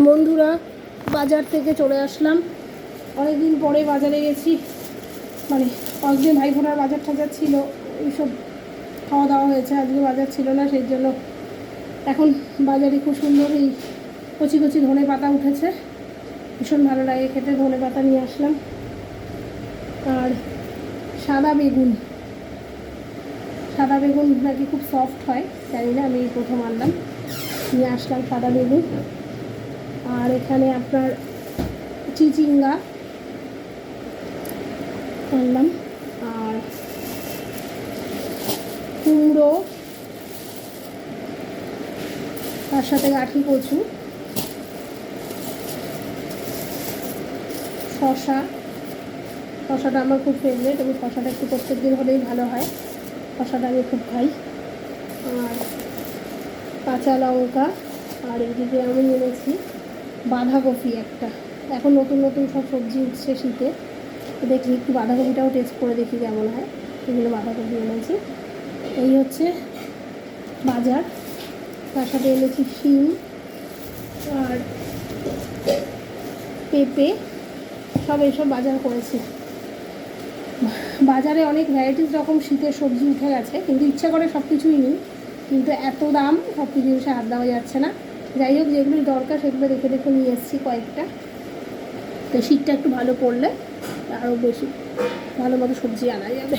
বন্ধুরা, বাজার থেকে চলে আসলাম। অনেক দিন পরে বাজারে গেছি, মানে কয়েকদিন ভাই ফোটার বাজার টাজার ছিল, এইসব খাওয়া দাওয়া হয়েছে। আজকে বাজার ছিল না, সেই জন্য এখন বাজারে খুব সুন্দর এই কচি কচি ধনে পাতা উঠেছে, ভীষণ ভালো লাগে খেতে। ধনে পাতা নিয়ে আসলাম। আর সাদা বেগুন নাকি খুব সফট হয়, জানি না, আমি প্রথম আনলাম, নিয়ে আসলাম সাদা বেগুন। আর এখানে আপনার চিচিঙ্গা আনলাম, আর কুমড়ো, তার সাথে গাঠি কচু, শশাটা আমার খুব ফেভারিট, এবং শশাটা একটু প্রত্যেক দিন হলেই ভালো হয়, শশাটা আমি খুব খাই। আর কাঁচা লঙ্কা, আর এদিকে আমি এনেছি বাঁধাকপি একটা। এখন নতুন নতুন সব সবজি উঠছে শীতে, দেখি একটু বাঁধাকপিটাও টেস্ট করে দেখি কেমন হয়, এগুলো বাঁধাকপি এনেছি। এই হচ্ছে বাজার। তার সাথে এনেছি শিম আর পেঁপে, সব এইসব বাজার করেছি। বাজারে অনেক ভ্যারাইটিস রকম শীতের সবজি উঠে গেছে, কিন্তু ইচ্ছা করে সব কিছুই নিই, কিন্তু এত দাম, সব কিছু জিনিসে হাত দেওয়া যাচ্ছে না। যাই হোক, যেগুলো দরকার সেগুলো দেখে দেখে নিয়ে এসেছি কয়েকটা। তো শীতটা একটু ভালো পড়লে আরও বেশি ভালো মতো সবজি আনা যাবে।